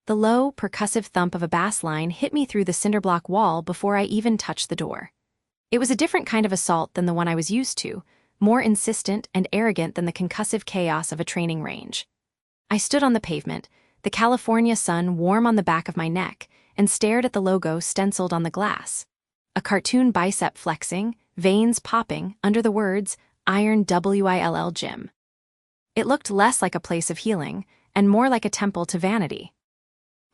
The low, percussive thump of a bass line hit me through the cinderblock wall before I even touched the door. It was a different kind of assault than the one I was used to, more insistent and arrogant than the concussive chaos of a training range. I stood on the pavement, the California sun warm on the back of my neck, and stared at the logo stenciled on the glass. A cartoon bicep flexing, veins popping, under the words, Iron WILL Gym. It looked less like a place of healing, and more like a temple to vanity.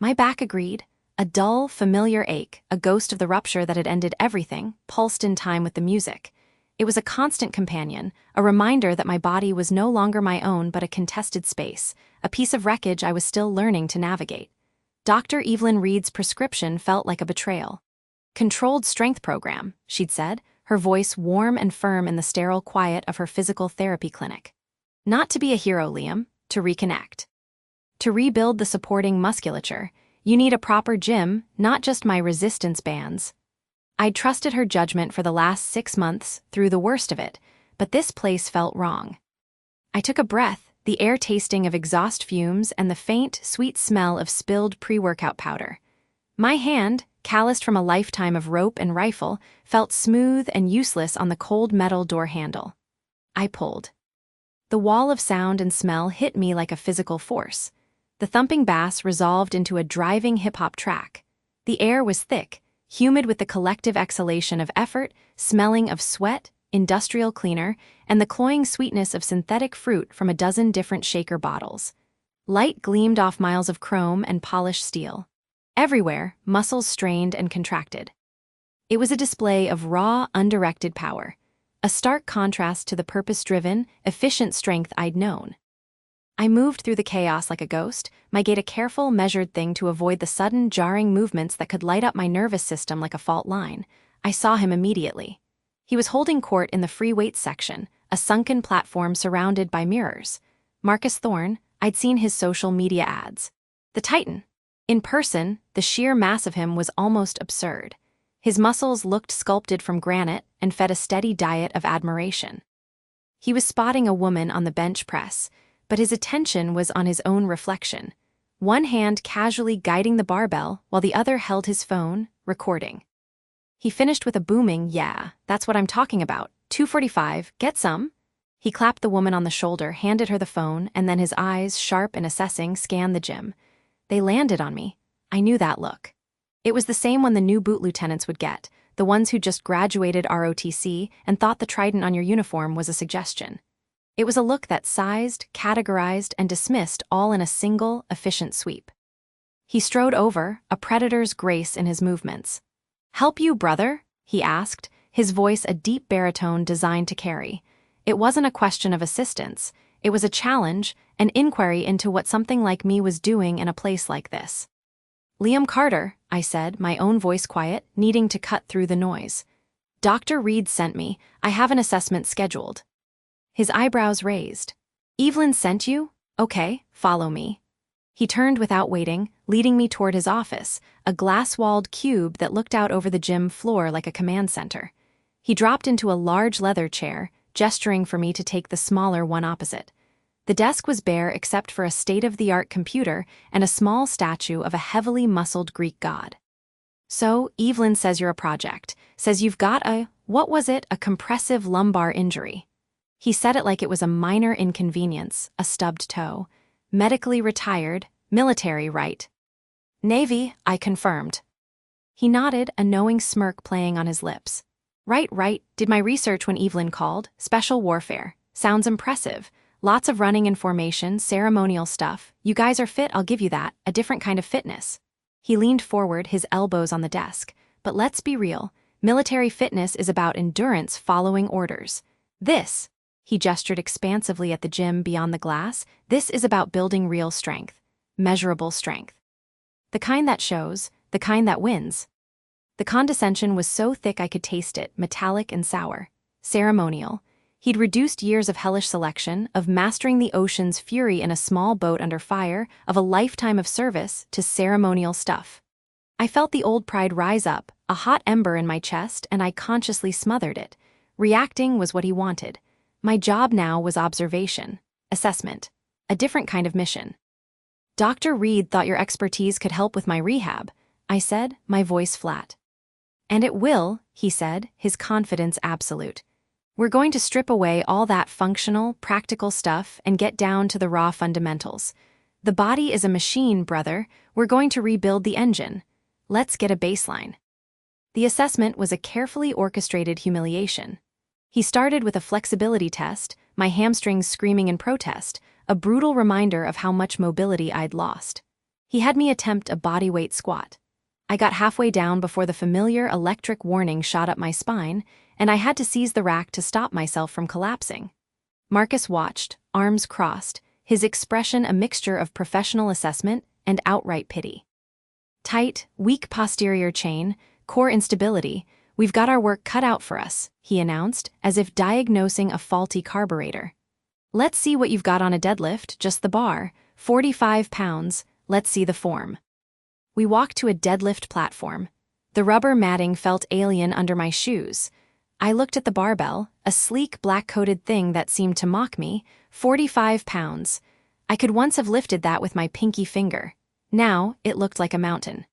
My back agreed. A dull, familiar ache, a ghost of the rupture that had ended everything, pulsed in time with the music. It was a constant companion, a reminder that my body was no longer my own but a contested space, a piece of wreckage I was still learning to navigate. Dr. Evelyn Reed's prescription felt like a betrayal. Controlled strength program, she'd said, her voice warm and firm in the sterile quiet of her physical therapy clinic. Not to be a hero, Liam, to reconnect. To rebuild the supporting musculature, you need a proper gym, not just my resistance bands. I'd trusted her judgment for the last 6 months, through the worst of it, but this place felt wrong. I took a breath, the air tasting of exhaust fumes and the faint, sweet smell of spilled pre-workout powder. My hand, calloused from a lifetime of rope and rifle, felt smooth and useless on the cold metal door handle. I pulled. The wall of sound and smell hit me like a physical force. The thumping bass resolved into a driving hip-hop track. The air was thick, humid with the collective exhalation of effort, smelling of sweat, industrial cleaner, and the cloying sweetness of synthetic fruit from a dozen different shaker bottles. Light gleamed off miles of chrome and polished steel. Everywhere, muscles strained and contracted. It was a display of raw, undirected power, a stark contrast to the purpose-driven, efficient strength I'd known. I moved through the chaos like a ghost, my gait a careful, measured thing to avoid the sudden, jarring movements that could light up my nervous system like a fault line. I saw him immediately. He was holding court in the free weights section, a sunken platform surrounded by mirrors. Marcus Thorne, I'd seen his social media ads. The Titan. In person, the sheer mass of him was almost absurd. His muscles looked sculpted from granite and fed a steady diet of admiration. He was spotting a woman on the bench press, but his attention was on his own reflection, one hand casually guiding the barbell while the other held his phone, recording. He finished with a booming, "Yeah, that's what I'm talking about. 245, get some?" He clapped the woman on the shoulder, handed her the phone, and then his eyes, sharp and assessing, scanned the gym. They landed on me. I knew that look. It was the same one the new boot lieutenants would get, the ones who just graduated ROTC and thought the trident on your uniform was a suggestion. It was a look that sized, categorized, and dismissed all in a single, efficient sweep. He strode over, a predator's grace in his movements. "Help you, brother?" he asked, his voice a deep baritone designed to carry. It wasn't a question of assistance. It was a challenge, an inquiry into what something like me was doing in a place like this. "Liam Carter," I said, my own voice quiet, needing to cut through the noise. "Dr. Reed sent me. I have an assessment scheduled." His eyebrows raised. "Evelyn sent you? Okay, follow me." He turned without waiting, leading me toward his office, a glass-walled cube that looked out over the gym floor like a command center. He dropped into a large leather chair, gesturing for me to take the smaller one opposite. The desk was bare except for a state-of-the-art computer and a small statue of a heavily muscled Greek god. "So, Evelyn says you're a project, says you've got a compressive lumbar injury." He said it like it was a minor inconvenience, a stubbed toe. "Medically retired, military, right?" "Navy," I confirmed. He nodded, a knowing smirk playing on his lips. Right, did my research when Evelyn called, special warfare. Sounds impressive. Lots of running in formation, ceremonial stuff. You guys are fit, I'll give you that, a different kind of fitness. He leaned forward, his elbows on the desk. But let's be real, military fitness is about endurance following orders. This, he gestured expansively at the gym beyond the glass, this is about building real strength, measurable strength. The kind that shows, the kind that wins. The condescension was so thick I could taste it, metallic and sour. Ceremonial. He'd reduced years of hellish selection, of mastering the ocean's fury in a small boat under fire, of a lifetime of service, to ceremonial stuff. I felt the old pride rise up, a hot ember in my chest, and I consciously smothered it. Reacting was what he wanted. My job now was observation, assessment, a different kind of mission. Dr. Reed thought your expertise could help with my rehab, I said, my voice flat. And it will, he said, his confidence absolute. We're going to strip away all that functional, practical stuff and get down to the raw fundamentals. The body is a machine, brother. We're going to rebuild the engine. Let's get a baseline. The assessment was a carefully orchestrated humiliation. He started with a flexibility test, my hamstrings screaming in protest, a brutal reminder of how much mobility I'd lost. He had me attempt a bodyweight squat. I got halfway down before the familiar electric warning shot up my spine, and I had to seize the rack to stop myself from collapsing. Marcus watched, arms crossed, his expression a mixture of professional assessment and outright pity. Tight, weak posterior chain, core instability, we've got our work cut out for us, he announced, as if diagnosing a faulty carburetor. Let's see what you've got on a deadlift, just the bar, 45 pounds, let's see the form. We walked to a deadlift platform. The rubber matting felt alien under my shoes. I looked at the barbell, a sleek black-coated thing that seemed to mock me, 45 pounds. I could once have lifted that with my pinky finger. Now, it looked like a mountain.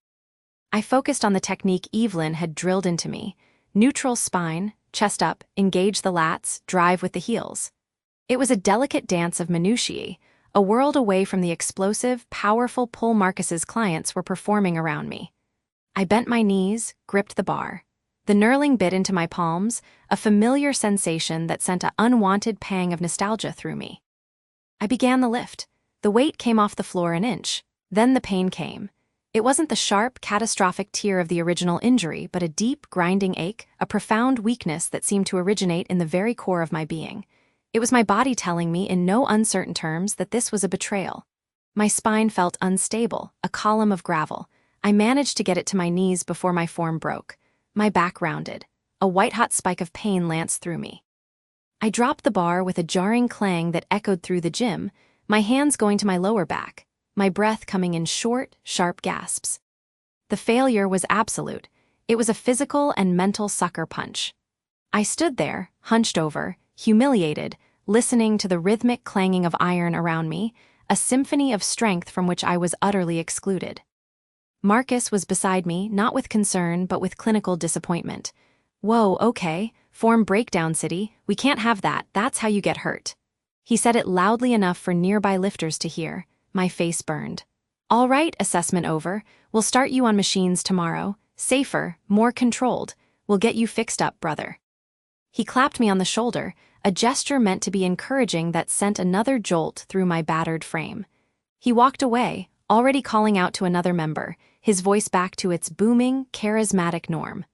I focused on the technique Evelyn had drilled into me. Neutral spine, chest up, engage the lats, drive with the heels. It was a delicate dance of minutiae, a world away from the explosive, powerful pull Marcus's clients were performing around me. I bent my knees, gripped the bar. The knurling bit into my palms, a familiar sensation that sent an unwanted pang of nostalgia through me. I began the lift. The weight came off the floor an inch. Then the pain came. It wasn't the sharp, catastrophic tear of the original injury, but a deep, grinding ache, a profound weakness that seemed to originate in the very core of my being. It was my body telling me in no uncertain terms that this was a betrayal. My spine felt unstable, a column of gravel. I managed to get it to my knees before my form broke. My back rounded. A white-hot spike of pain lanced through me. I dropped the bar with a jarring clang that echoed through the gym, my hands going to my lower back, my breath coming in short, sharp gasps. The failure was absolute. It was a physical and mental sucker punch. I stood there, hunched over, humiliated, listening to the rhythmic clanging of iron around me, a symphony of strength from which I was utterly excluded. Marcus was beside me, not with concern, but with clinical disappointment. Whoa, okay, form breakdown city, we can't have that, that's how you get hurt. He said it loudly enough for nearby lifters to hear. My face burned. All right, assessment over, we'll start you on machines tomorrow, safer, more controlled, we'll get you fixed up, brother. He clapped me on the shoulder, a gesture meant to be encouraging that sent another jolt through my battered frame. He walked away, already calling out to another member, his voice back to its booming, charismatic norm.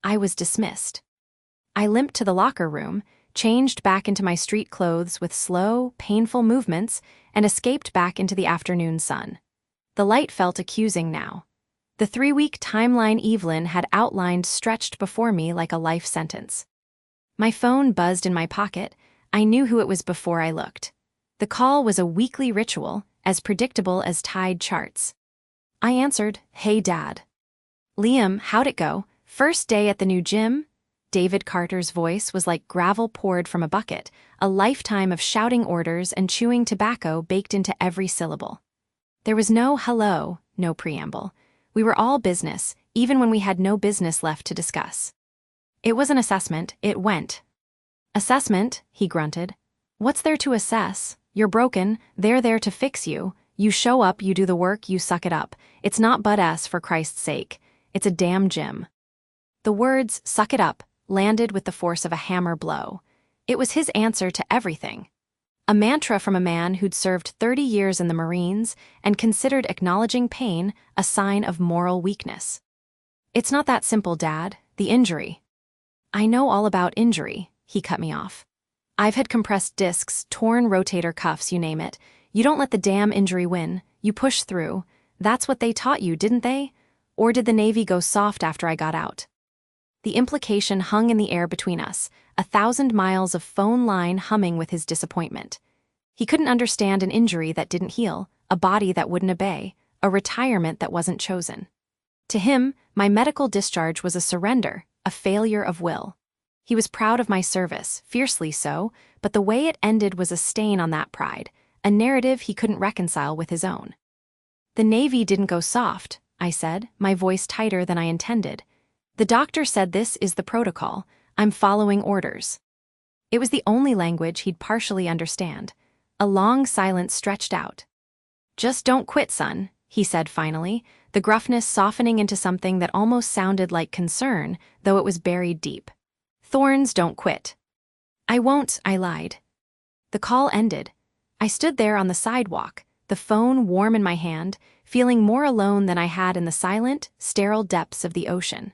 I was dismissed. I limped to the locker room, changed back into my street clothes with slow, painful movements, and escaped back into the afternoon sun. The light felt accusing now. The 3-week timeline Evelyn had outlined stretched before me like a life sentence. My phone buzzed in my pocket. I knew who it was before I looked. The call was a weekly ritual, as predictable as tide charts. I answered, "Hey, Dad." "Liam, how'd it go? First day at the new gym?" David Carter's voice was like gravel poured from a bucket, a lifetime of shouting orders and chewing tobacco baked into every syllable. There was no hello, no preamble. We were all business, even when we had no business left to discuss. It was an assessment, it went. "Assessment," he grunted. "What's there to assess? You're broken, they're there to fix you. You show up, you do the work, you suck it up. It's not Bud-S for Christ's sake. It's a damn gym." The words, "suck it up," landed with the force of a hammer blow. It was his answer to everything. A mantra from a man who'd served 30 years in the Marines and considered acknowledging pain a sign of moral weakness. "It's not that simple, Dad. The injury." "I know all about injury," he cut me off. "I've had compressed discs, torn rotator cuffs, you name it. You don't let the damn injury win. You push through. That's what they taught you, didn't they? Or did the Navy go soft after I got out?" The implication hung in the air between us, 1,000 miles of phone line humming with his disappointment. He couldn't understand an injury that didn't heal, a body that wouldn't obey, a retirement that wasn't chosen. To him, my medical discharge was a surrender, a failure of will. He was proud of my service, fiercely so, but the way it ended was a stain on that pride, a narrative he couldn't reconcile with his own. The Navy didn't go soft, I said, my voice tighter than I intended. The doctor said this is the protocol. I'm following orders. It was the only language he'd partially understand. A long silence stretched out. Just don't quit, son, he said finally, the gruffness softening into something that almost sounded like concern, though it was buried deep. Thorns don't quit. I won't, I lied. The call ended. I stood there on the sidewalk, the phone warm in my hand, feeling more alone than I had in the silent, sterile depths of the ocean.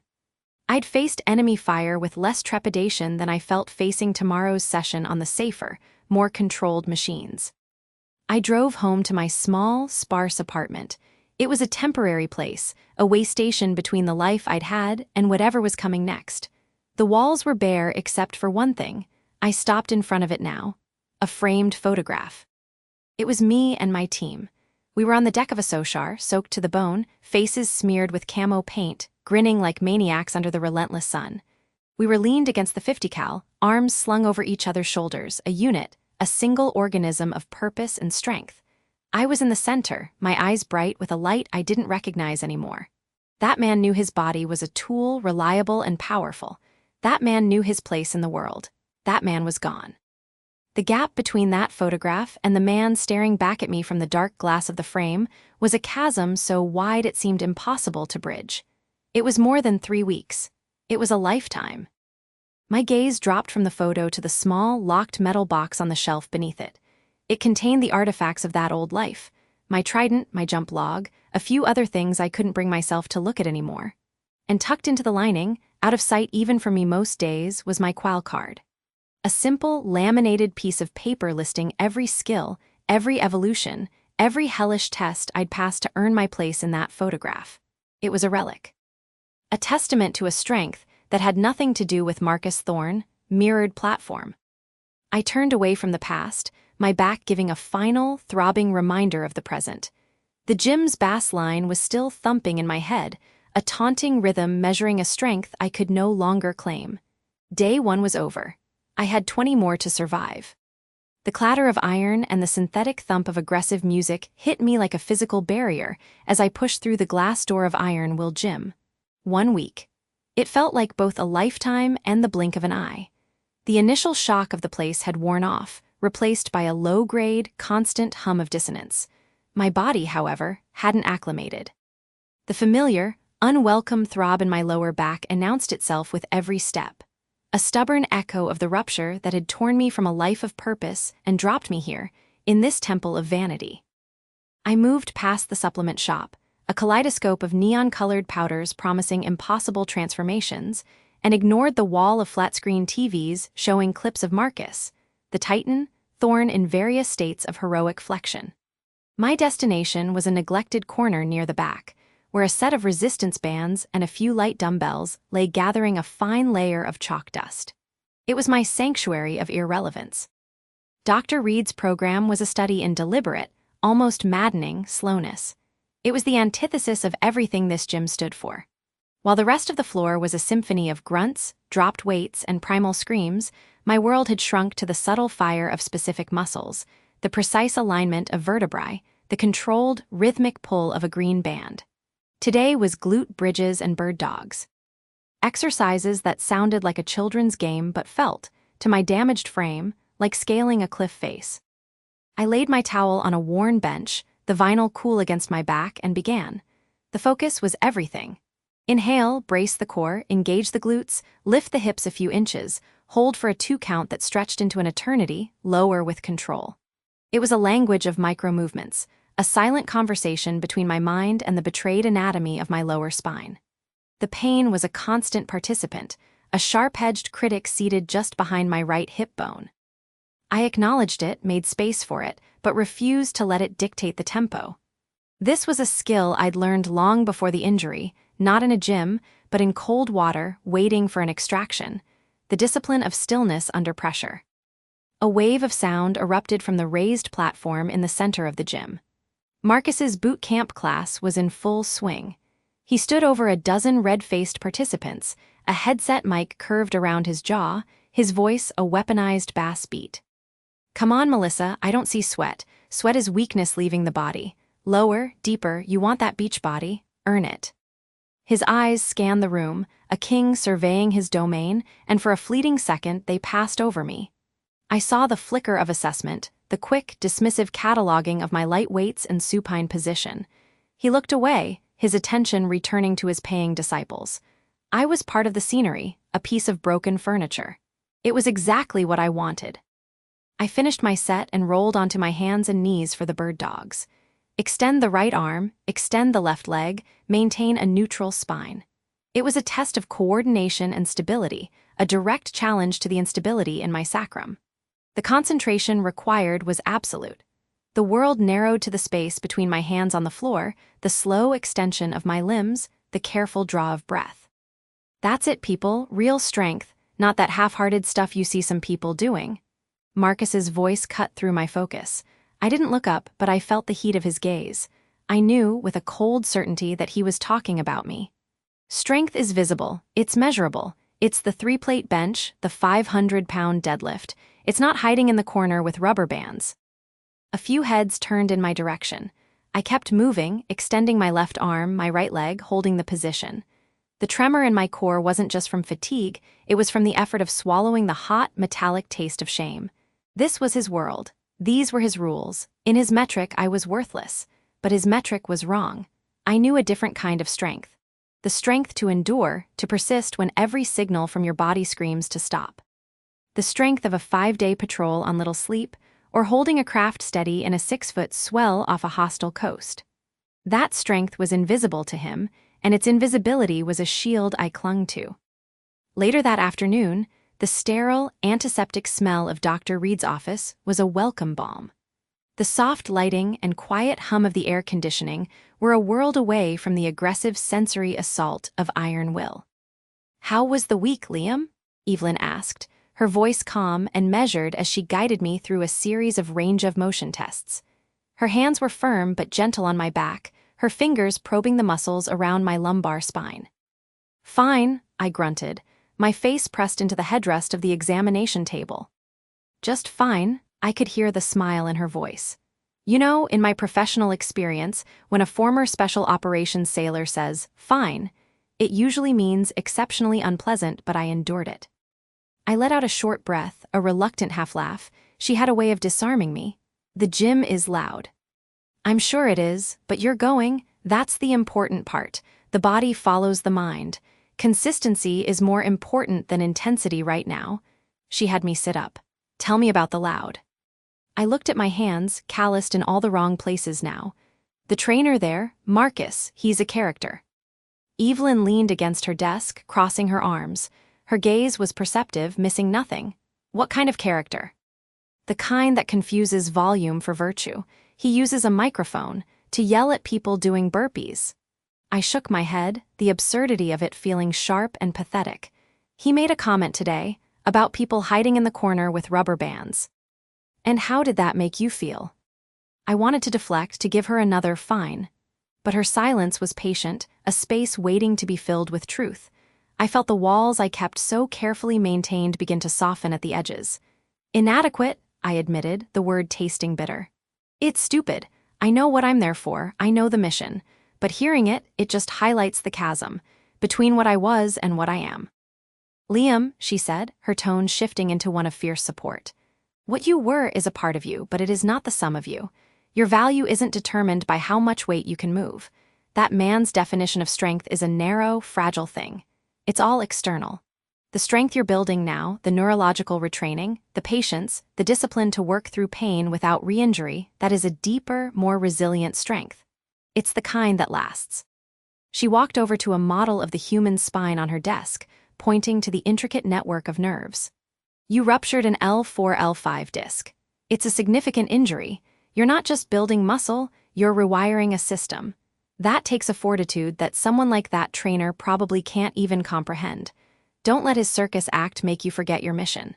I'd faced enemy fire with less trepidation than I felt facing tomorrow's session on the safer, more controlled machines. I drove home to my small, sparse apartment. It was a temporary place, a way station between the life I'd had and whatever was coming next. The walls were bare except for one thing. I stopped in front of it now. A framed photograph. It was me and my team. We were on the deck of a Sochar, soaked to the bone, faces smeared with camo paint, grinning like maniacs under the relentless sun. We were leaned against the 50 cal, arms slung over each other's shoulders, a unit, a single organism of purpose and strength. I was in the center, my eyes bright with a light I didn't recognize anymore. That man knew his body was a tool, reliable and powerful. That man knew his place in the world. That man was gone. The gap between that photograph and the man staring back at me from the dark glass of the frame was a chasm so wide it seemed impossible to bridge. It was more than 3 weeks. It was a lifetime. My gaze dropped from the photo to the small, locked metal box on the shelf beneath it. It contained the artifacts of that old life. My trident, my jump log, a few other things I couldn't bring myself to look at anymore. And tucked into the lining, out of sight even for me most days, was my qual card. A simple, laminated piece of paper listing every skill, every evolution, every hellish test I'd passed to earn my place in that photograph. It was a relic. A testament to a strength that had nothing to do with Marcus Thorne, mirrored platform. I turned away from the past, my back giving a final, throbbing reminder of the present. The gym's bass line was still thumping in my head, a taunting rhythm measuring a strength I could no longer claim. Day 1 was over. I had 20 more to survive. The clatter of iron and the synthetic thump of aggressive music hit me like a physical barrier as I pushed through the glass door of Iron Will Gym. 1 week. It felt like both a lifetime and the blink of an eye. The initial shock of the place had worn off, replaced by a low-grade, constant hum of dissonance. My body, however, hadn't acclimated. The familiar, unwelcome throb in my lower back announced itself with every step. A stubborn echo of the rupture that had torn me from a life of purpose and dropped me here, in this temple of vanity. I moved past the supplement shop, a kaleidoscope of neon-colored powders promising impossible transformations, and ignored the wall of flat-screen TVs showing clips of Marcus, the Titan, Thorne in various states of heroic flexion. My destination was a neglected corner near the back, where a set of resistance bands and a few light dumbbells lay gathering a fine layer of chalk dust. It was my sanctuary of irrelevance. Dr. Reed's program was a study in deliberate, almost maddening, slowness. It was the antithesis of everything this gym stood for. While the rest of the floor was a symphony of grunts, dropped weights, and primal screams, my world had shrunk to the subtle fire of specific muscles, the precise alignment of vertebrae, the controlled, rhythmic pull of a green band. Today was glute bridges and bird dogs. Exercises that sounded like a children's game but felt, to my damaged frame, like scaling a cliff face. I laid my towel on a worn bench, the vinyl cool against my back, and began. The focus was everything. Inhale, brace the core, engage the glutes, lift the hips a few inches, hold for a 2 count that stretched into an eternity, lower with control. It was a language of micro-movements, a silent conversation between my mind and the betrayed anatomy of my lower spine. The pain was a constant participant, a sharp-edged critic seated just behind my right hip bone. I acknowledged it, made space for it, but refused to let it dictate the tempo. This was a skill I'd learned long before the injury, not in a gym, but in cold water, waiting for an extraction, the discipline of stillness under pressure. A wave of sound erupted from the raised platform in the center of the gym. Marcus's boot camp class was in full swing. He stood over a dozen red-faced participants, a headset mic curved around his jaw, his voice a weaponized bass beat. "Come on, Melissa, I don't see sweat. Sweat is weakness leaving the body. Lower, deeper, you want that beach body, earn it. His eyes scanned the room, a king surveying his domain, and for a fleeting second they passed over me. I saw the flicker of assessment, the quick, dismissive cataloging of my light weights and supine position. He looked away, his attention returning to his paying disciples. I was part of the scenery, a piece of broken furniture. It was exactly what I wanted. I finished my set and rolled onto my hands and knees for the bird dogs. Extend the right arm, extend the left leg, maintain a neutral spine. It was a test of coordination and stability, a direct challenge to the instability in my sacrum. The concentration required was absolute. The world narrowed to the space between my hands on the floor, the slow extension of my limbs, the careful draw of breath. That's it, people, real strength, not that half-hearted stuff you see some people doing. Marcus's voice cut through my focus. I didn't look up, but I felt the heat of his gaze. I knew, with a cold certainty, that he was talking about me. Strength is visible, it's measurable. It's the 3-plate bench, the 500-pound deadlift. It's not hiding in the corner with rubber bands. A few heads turned in my direction. I kept moving, extending my left arm, my right leg, holding the position. The tremor in my core wasn't just from fatigue, it was from the effort of swallowing the hot, metallic taste of shame. This was his world. These were his rules. In his metric, I was worthless. But his metric was wrong. I knew a different kind of strength. The strength to endure, to persist when every signal from your body screams to stop. The strength of a 5-day patrol on little sleep, or holding a craft steady in a 6-foot swell off a hostile coast. That strength was invisible to him, and its invisibility was a shield I clung to. Later that afternoon, the sterile, antiseptic smell of Dr. Reed's office was a welcome balm. The soft lighting and quiet hum of the air conditioning were a world away from the aggressive sensory assault of iron will. "How was the week, Liam?" Evelyn asked, her voice calm and measured as she guided me through a series of range-of-motion tests. Her hands were firm but gentle on my back, her fingers probing the muscles around my lumbar spine. "Fine," I grunted, my face pressed into the headrest of the examination table. "Just fine," I could hear the smile in her voice. You know, in my professional experience, when a former special operations sailor says, "fine," it usually means exceptionally unpleasant, but I endured it. I let out a short breath, a reluctant half-laugh. She had a way of disarming me. "The gym is loud." "I'm sure it is, but you're going. That's the important part. The body follows the mind. Consistency is more important than intensity right now." She had me sit up. "Tell me about the loud." I looked at my hands, calloused in all the wrong places now. The trainer there, Marcus, he's a character. Evelyn leaned against her desk, crossing her arms. Her gaze was perceptive, missing nothing. "What kind of character?" "The kind that confuses volume for virtue. He uses a microphone to yell at people doing burpees." I shook my head, the absurdity of it feeling sharp and pathetic. "He made a comment today about people hiding in the corner with rubber bands." "And how did that make you feel?" I wanted to deflect, to give her another "fine." But her silence was patient, a space waiting to be filled with truth. I felt the walls I kept so carefully maintained begin to soften at the edges. "Inadequate," I admitted, the word tasting bitter. "It's stupid. I know what I'm there for, I know the mission. But hearing it, it just highlights the chasm between what I was and what I am." "Liam," she said, her tone shifting into one of fierce support. "What you were is a part of you, but it is not the sum of you. Your value isn't determined by how much weight you can move. That man's definition of strength is a narrow, fragile thing. It's all external. The strength you're building now, the neurological retraining, the patience, the discipline to work through pain without re-injury, that is a deeper, more resilient strength. It's the kind that lasts." She walked over to a model of the human spine on her desk, pointing to the intricate network of nerves. "You ruptured an L4-L5 disc. It's a significant injury. You're not just building muscle, you're rewiring a system. That takes a fortitude that someone like that trainer probably can't even comprehend. Don't let his circus act make you forget your mission."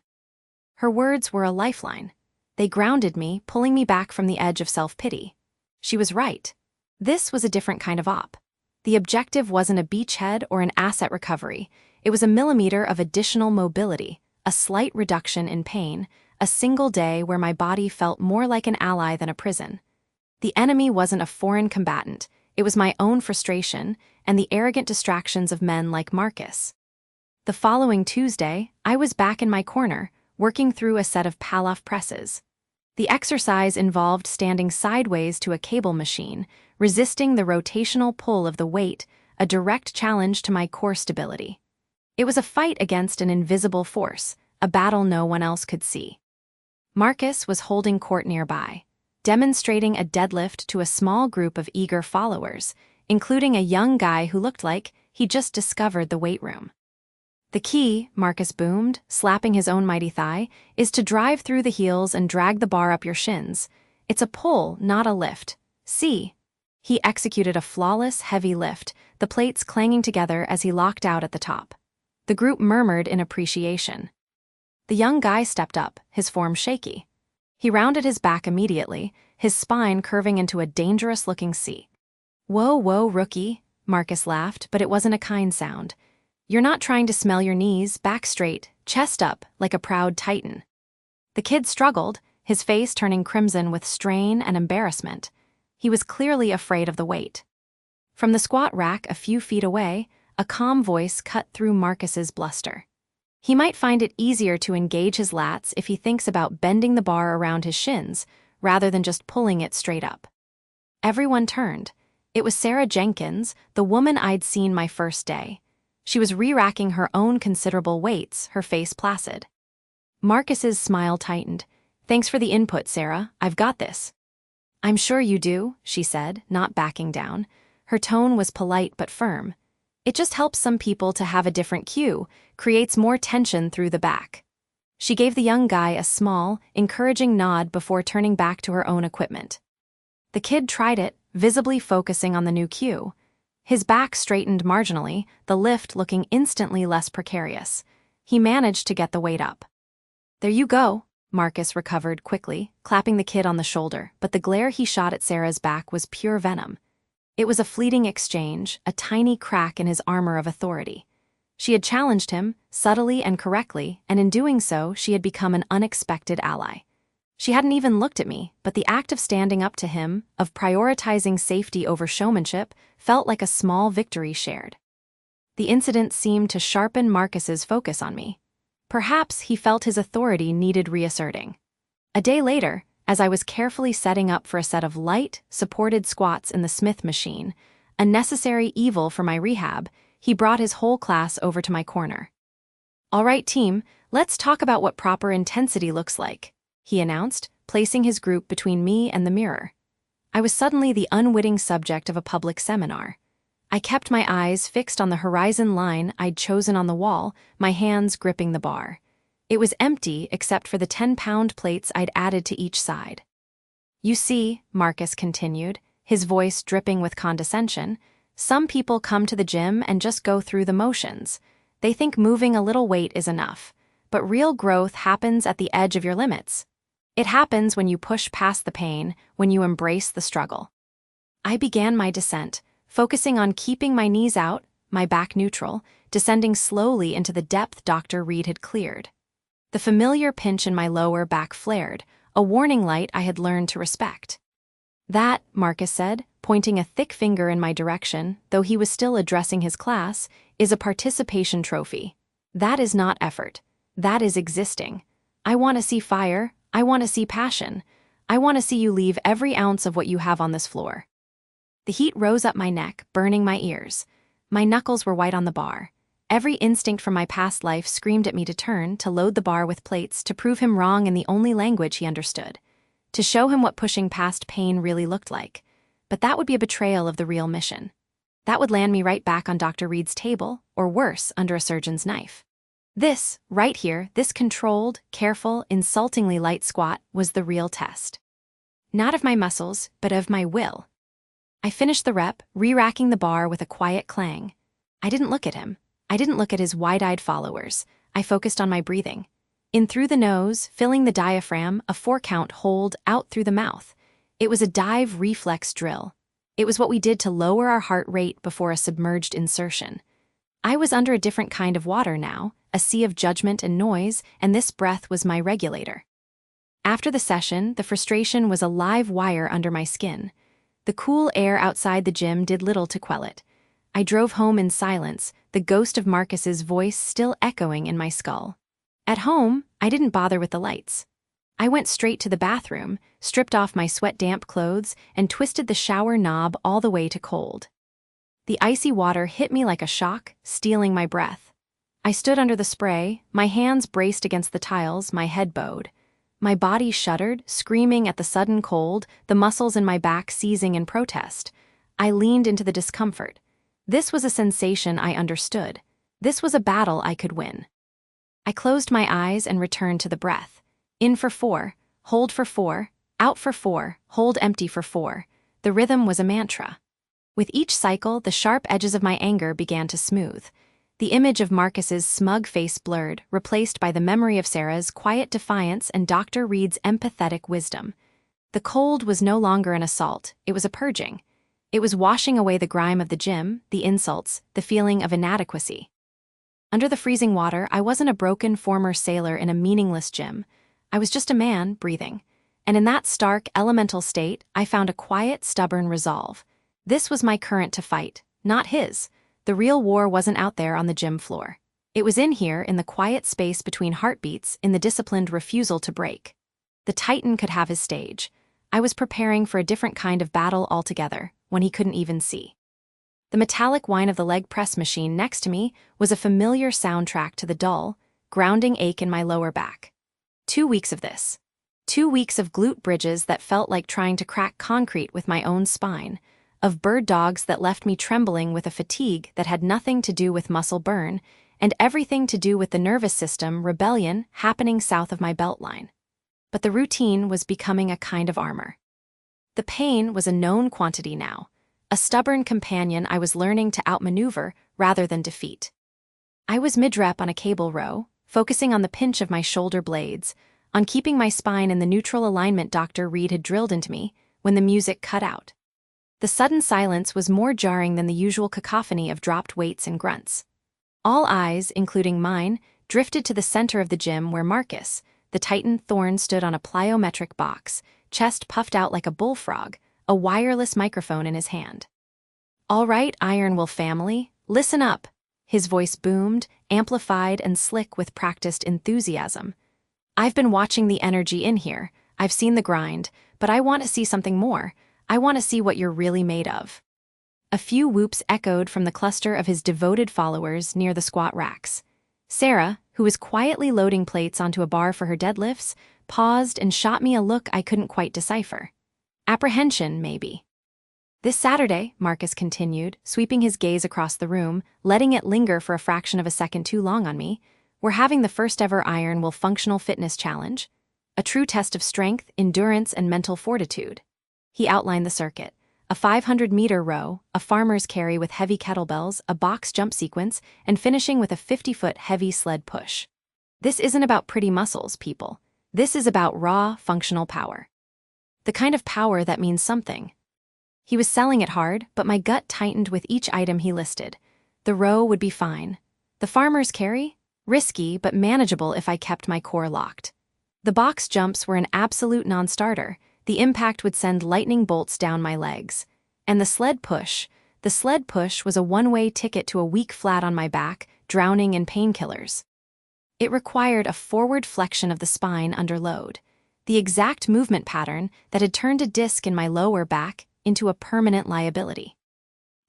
Her words were a lifeline. They grounded me, pulling me back from the edge of self-pity. She was right. This was a different kind of op. The objective wasn't a beachhead or an asset recovery. It was a millimeter of additional mobility, a slight reduction in pain, a single day where my body felt more like an ally than a prison. The enemy wasn't a foreign combatant, it was my own frustration and the arrogant distractions of men like Marcus. The following Tuesday, I was back in my corner, working through a set of Palloff presses. The exercise involved standing sideways to a cable machine, resisting the rotational pull of the weight, a direct challenge to my core stability. It was a fight against an invisible force, a battle no one else could see. Marcus was holding court nearby, demonstrating a deadlift to a small group of eager followers, including a young guy who looked like he'd just discovered the weight room. "The key," Marcus boomed, slapping his own mighty thigh, "is to drive through the heels and drag the bar up your shins. It's a pull, not a lift. See?" He executed a flawless, heavy lift, the plates clanging together as he locked out at the top. The group murmured in appreciation. The young guy stepped up, his form shaky. He rounded his back immediately, his spine curving into a dangerous-looking C. "Whoa, whoa, rookie," Marcus laughed, but it wasn't a kind sound. "You're not trying to smell your knees, back straight, chest up, like a proud titan." The kid struggled, his face turning crimson with strain and embarrassment. He was clearly afraid of the weight. From the squat rack a few feet away, a calm voice cut through Marcus's bluster. He might find it easier to engage his lats if he thinks about bending the bar around his shins, rather than just pulling it straight up. Everyone turned. It was Sarah Jenkins, the woman I'd seen my first day. She was re-racking her own considerable weights, her face placid. Marcus's smile tightened. "Thanks for the input, Sarah. I've got this." "I'm sure you do," she said, not backing down. Her tone was polite but firm. "It just helps some people to have a different cue, creates more tension through the back." She gave the young guy a small, encouraging nod before turning back to her own equipment. The kid tried it, visibly focusing on the new cue. His back straightened marginally, the lift looking instantly less precarious. He managed to get the weight up. "There you go," Marcus recovered quickly, clapping the kid on the shoulder, but the glare he shot at Sarah's back was pure venom. It was a fleeting exchange, a tiny crack in his armor of authority. She had challenged him, subtly and correctly, and in doing so, she had become an unexpected ally. She hadn't even looked at me, but the act of standing up to him, of prioritizing safety over showmanship, felt like a small victory shared. The incident seemed to sharpen Marcus's focus on me. Perhaps he felt his authority needed reasserting. A day later, as I was carefully setting up for a set of light, supported squats in the Smith machine, a necessary evil for my rehab, he brought his whole class over to my corner. "All right, team, let's talk about what proper intensity looks like," he announced, placing his group between me and the mirror. I was suddenly the unwitting subject of a public seminar. I kept my eyes fixed on the horizon line I'd chosen on the wall, my hands gripping the bar. It was empty except for the 10-pound plates I'd added to each side. "You see," Marcus continued, his voice dripping with condescension, "some people come to the gym and just go through the motions. They think moving a little weight is enough. But real growth happens at the edge of your limits. It happens when you push past the pain, when you embrace the struggle." I began my descent, focusing on keeping my knees out, my back neutral, descending slowly into the depth Dr. Reed had cleared. The familiar pinch in my lower back flared, a warning light I had learned to respect. "That," Marcus said, pointing a thick finger in my direction, though he was still addressing his class, "is a participation trophy. That is not effort. That is existing. I want to see fire. I want to see passion. I want to see you leave every ounce of what you have on this floor." The heat rose up my neck, burning my ears. My knuckles were white on the bar. Every instinct from my past life screamed at me to turn, to load the bar with plates, to prove him wrong in the only language he understood. To show him what pushing past pain really looked like. But that would be a betrayal of the real mission. That would land me right back on Dr. Reed's table, or worse, under a surgeon's knife. This, right here, this controlled, careful, insultingly light squat was the real test. Not of my muscles, but of my will. I finished the rep, re-racking the bar with a quiet clang. I didn't look at him. I didn't look at his wide-eyed followers. I focused on my breathing. In through the nose, filling the diaphragm, a 4-count hold out through the mouth. It was a dive reflex drill. It was what we did to lower our heart rate before a submerged insertion. I was under a different kind of water now, a sea of judgment and noise, and this breath was my regulator. After the session, the frustration was a live wire under my skin. The cool air outside the gym did little to quell it. I drove home in silence, the ghost of Marcus's voice still echoing in my skull. At home, I didn't bother with the lights. I went straight to the bathroom, stripped off my sweat-damp clothes, and twisted the shower knob all the way to cold. The icy water hit me like a shock, stealing my breath. I stood under the spray, my hands braced against the tiles, my head bowed. My body shuddered, screaming at the sudden cold, the muscles in my back seizing in protest. I leaned into the discomfort. This was a sensation I understood. This was a battle I could win. I closed my eyes and returned to the breath. In for 4, hold for 4, out for 4, hold empty for 4. The rhythm was a mantra. With each cycle, the sharp edges of my anger began to smooth. The image of Marcus's smug face blurred, replaced by the memory of Sarah's quiet defiance and Dr. Reed's empathetic wisdom. The cold was no longer an assault, it was a purging. It was washing away the grime of the gym, the insults, the feeling of inadequacy. Under the freezing water, I wasn't a broken former sailor in a meaningless gym. I was just a man, breathing. And in that stark, elemental state, I found a quiet, stubborn resolve. This was my current to fight, not his. The real war wasn't out there on the gym floor. It was in here, in the quiet space between heartbeats, in the disciplined refusal to break. The Titan could have his stage. I was preparing for a different kind of battle altogether, when he couldn't even see. The metallic whine of the leg press machine next to me was a familiar soundtrack to the dull, grounding ache in my lower back. 2 weeks of this. 2 weeks of glute bridges that felt like trying to crack concrete with my own spine, of bird dogs that left me trembling with a fatigue that had nothing to do with muscle burn, and everything to do with the nervous system rebellion happening south of my beltline. But the routine was becoming a kind of armor. The pain was a known quantity now, a stubborn companion I was learning to outmaneuver rather than defeat. I was mid-rep on a cable row, focusing on the pinch of my shoulder blades, on keeping my spine in the neutral alignment Dr. Reed had drilled into me, when the music cut out. The sudden silence was more jarring than the usual cacophony of dropped weights and grunts. All eyes, including mine, drifted to the center of the gym where Marcus, the Titan Thorn, stood on a plyometric box, chest puffed out like a bullfrog, a wireless microphone in his hand. "All right, Iron Will family, listen up," his voice boomed, amplified and slick with practiced enthusiasm. "I've been watching the energy in here, I've seen the grind, but I want to see something more. I want to see what you're really made of." A few whoops echoed from the cluster of his devoted followers near the squat racks. Sarah, who was quietly loading plates onto a bar for her deadlifts, paused and shot me a look I couldn't quite decipher. Apprehension, maybe. "This Saturday," Marcus continued, sweeping his gaze across the room, letting it linger for a fraction of a second too long on me, "we're having the first ever Iron Will Functional Fitness Challenge. A true test of strength, endurance, and mental fortitude." He outlined the circuit. A 500-meter row, a farmer's carry with heavy kettlebells, a box jump sequence, and finishing with a 50-foot heavy sled push. This isn't about pretty muscles, people. This is about raw, functional power. The kind of power that means something. He was selling it hard, but my gut tightened with each item he listed. The row would be fine. The farmer's carry? Risky, but manageable if I kept my core locked. The box jumps were an absolute non-starter. The impact would send lightning bolts down my legs. And the sled push was a one-way ticket to a week flat on my back, drowning in painkillers. It required a forward flexion of the spine under load, the exact movement pattern that had turned a disc in my lower back into a permanent liability.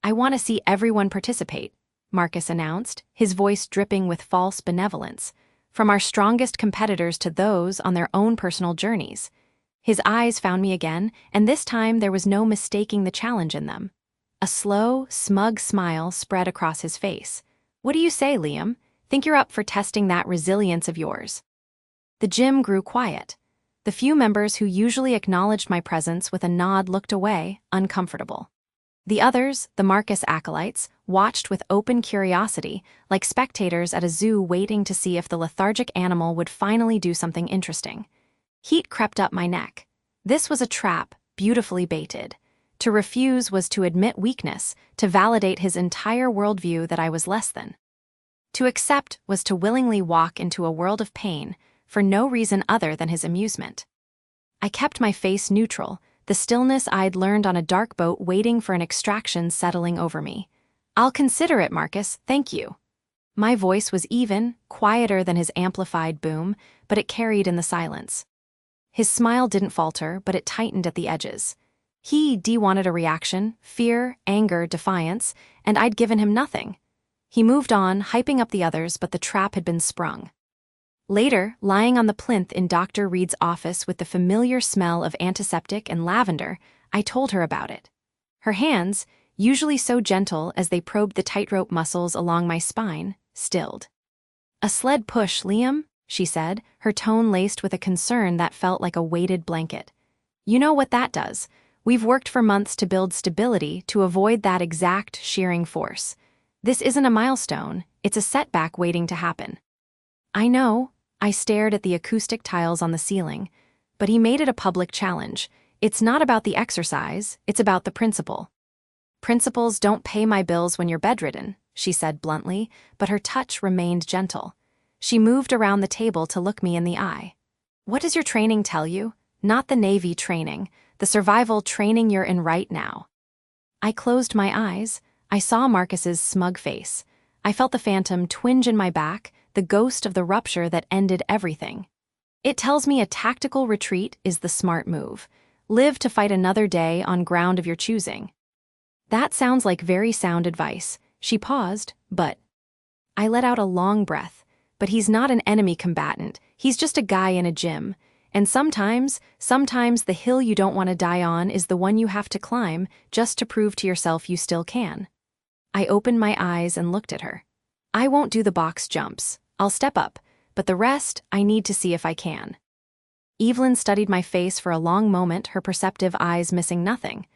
"I want to see everyone participate," Marcus announced, his voice dripping with false benevolence, from our strongest competitors to those on their own personal journeys. His eyes found me again, and this time there was no mistaking the challenge in them. A slow, smug smile spread across his face. "What do you say, Liam? Think you're up for testing that resilience of yours?" The gym grew quiet. The few members who usually acknowledged my presence with a nod looked away, uncomfortable. The others, the Marcus acolytes, watched with open curiosity, like spectators at a zoo waiting to see if the lethargic animal would finally do something interesting. Heat crept up my neck. This was a trap, beautifully baited. To refuse was to admit weakness, to validate his entire worldview that I was less than. To accept was to willingly walk into a world of pain, for no reason other than his amusement. I kept my face neutral, the stillness I'd learned on a dark boat waiting for an extraction settling over me. "I'll consider it, Marcus, thank you." My voice was even, quieter than his amplified boom, but it carried in the silence. His smile didn't falter, but it tightened at the edges. He wanted a reaction, fear, anger, defiance, and I'd given him nothing. He moved on, hyping up the others, but the trap had been sprung. Later, lying on the plinth in Dr. Reed's office with the familiar smell of antiseptic and lavender, I told her about it. Her hands, usually so gentle as they probed the tightrope muscles along my spine, stilled. "A sled push, Liam," she said, her tone laced with a concern that felt like a weighted blanket. "You know what that does. We've worked for months to build stability to avoid that exact shearing force. This isn't a milestone, it's a setback waiting to happen." "I know." I stared at the acoustic tiles on the ceiling, but he made it a public challenge. "It's not about the exercise, it's about the principle." "Principles don't pay my bills when you're bedridden," she said bluntly, but her touch remained gentle. She moved around the table to look me in the eye. "What does your training tell you? Not the Navy training, the survival training you're in right now." I closed my eyes. I saw Marcus's smug face. I felt the phantom twinge in my back, the ghost of the rupture that ended everything. "It tells me a tactical retreat is the smart move. Live to fight another day on ground of your choosing." "That sounds like very sound advice." She paused, but I let out a long breath. "But he's not an enemy combatant, he's just a guy in a gym. And sometimes the hill you don't want to die on is the one you have to climb just to prove to yourself you still can." I opened my eyes and looked at her. "I won't do the box jumps. I'll step up, but the rest I need to see if I can." Evelyn studied my face for a long moment, her perceptive eyes missing nothing.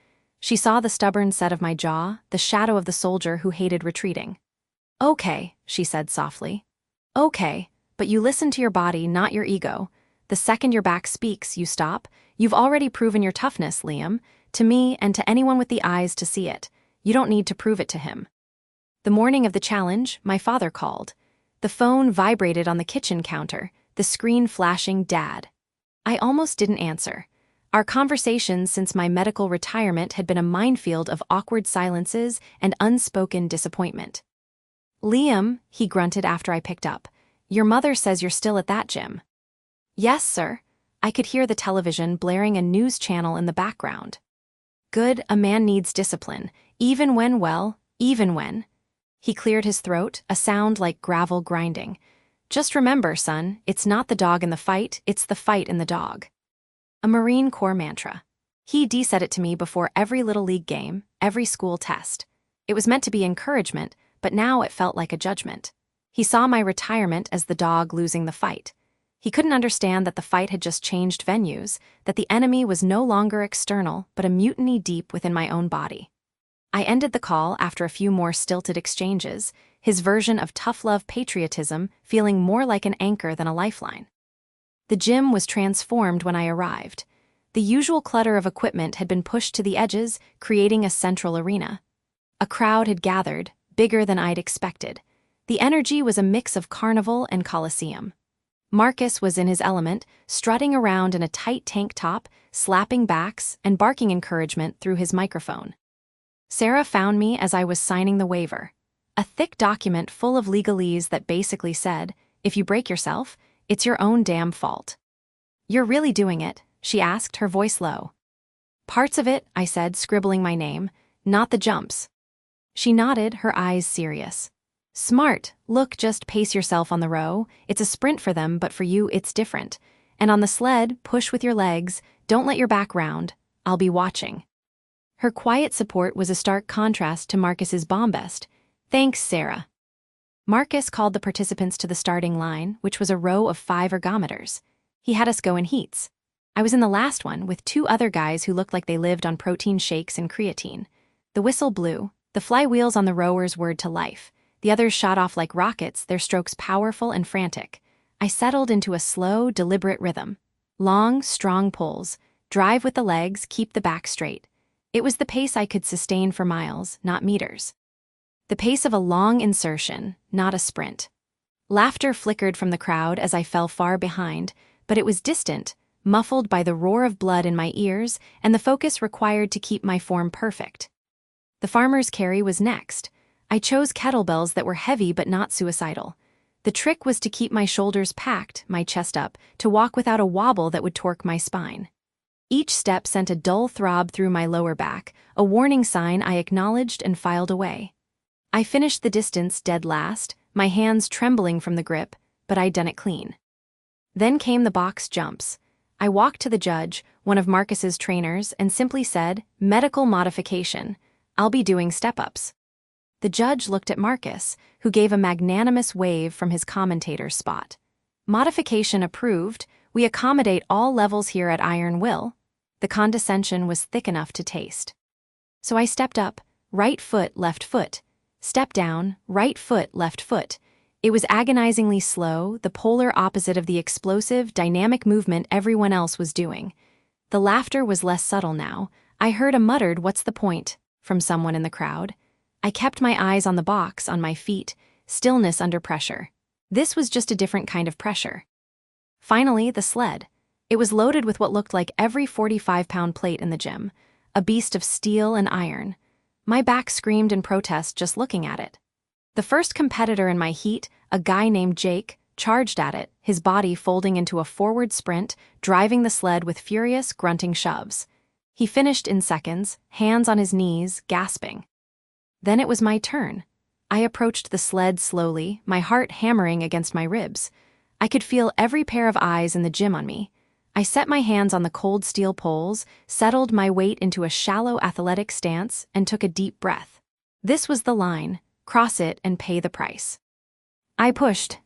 She saw the stubborn set of my jaw, the shadow of the soldier who hated retreating. "Okay," she said softly. "Okay, but you listen to your body, not your ego. The second your back speaks, you stop. You've already proven your toughness, Liam, to me and to anyone with the eyes to see it. You don't need to prove it to him." The morning of the challenge, my father called. The phone vibrated on the kitchen counter, the screen flashing "Dad." I almost didn't answer. Our conversations since my medical retirement had been a minefield of awkward silences and unspoken disappointment. "Liam," he grunted after I picked up, "your mother says you're still at that gym." "Yes, sir." I could hear the television blaring a news channel in the background. "Good, a man needs discipline, even when." He cleared his throat, a sound like gravel grinding. "Just remember, son, it's not the dog in the fight, it's the fight in the dog." A Marine Corps mantra. He said it to me before every Little League game, every school test. It was meant to be encouragement, but now it felt like a judgment. He saw my retirement as the dog losing the fight. He couldn't understand that the fight had just changed venues, that the enemy was no longer external, but a mutiny deep within my own body. I ended the call after a few more stilted exchanges, his version of tough love patriotism feeling more like an anchor than a lifeline. The gym was transformed when I arrived. The usual clutter of equipment had been pushed to the edges, creating a central arena. A crowd had gathered, bigger than I'd expected. The energy was a mix of carnival and coliseum. Marcus was in his element, strutting around in a tight tank top, slapping backs, and barking encouragement through his microphone. Sarah found me as I was signing the waiver. A thick document full of legalese that basically said, if you break yourself, it's your own damn fault. "You're really doing it?" she asked, her voice low. "Parts of it," I said, scribbling my name, "not the jumps." She nodded, her eyes serious. "Smart. Look, just pace yourself on the row. It's a sprint for them, but for you it's different. And on the sled, push with your legs, don't let your back round. I'll be watching." Her quiet support was a stark contrast to Marcus's bombast. "Thanks, Sarah." Marcus called the participants to the starting line, which was a row of 5 ergometers. He had us go in heats. I was in the last one with 2 other guys who looked like they lived on protein shakes and creatine. The whistle blew, the flywheels on the rowers whirred to life. The others shot off like rockets, their strokes powerful and frantic. I settled into a slow, deliberate rhythm. Long, strong pulls, drive with the legs, keep the back straight. It was the pace I could sustain for miles, not meters. The pace of a long insertion, not a sprint. Laughter flickered from the crowd as I fell far behind, but it was distant, muffled by the roar of blood in my ears and the focus required to keep my form perfect. The farmer's carry was next. I chose kettlebells that were heavy but not suicidal. The trick was to keep my shoulders packed, my chest up, to walk without a wobble that would torque my spine. Each step sent a dull throb through my lower back, a warning sign I acknowledged and filed away. I finished the distance dead last, my hands trembling from the grip, but I'd done it clean. Then came the box jumps. I walked to the judge, one of Marcus's trainers, and simply said, "Medical modification. I'll be doing step-ups." The judge looked at Marcus, who gave a magnanimous wave from his commentator's spot. "Modification approved. We accommodate all levels here at Iron Will." The condescension was thick enough to taste. So I stepped up, right foot, left foot. Step down, right foot, left foot. It was agonizingly slow, the polar opposite of the explosive, dynamic movement everyone else was doing. The laughter was less subtle now. I heard a muttered "what's the point?" from someone in the crowd. I kept my eyes on the box, on my feet, stillness under pressure. This was just a different kind of pressure. Finally, the sled. It was loaded with what looked like every 45-pound plate in the gym, a beast of steel and iron. My back screamed in protest just looking at it. The first competitor in my heat, a guy named Jake, charged at it, his body folding into a forward sprint, driving the sled with furious, grunting shoves. He finished in seconds, hands on his knees, gasping. Then it was my turn. I approached the sled slowly, my heart hammering against my ribs. I could feel every pair of eyes in the gym on me. I set my hands on the cold steel poles, settled my weight into a shallow athletic stance, and took a deep breath. This was the line: cross it and pay the price. I pushed.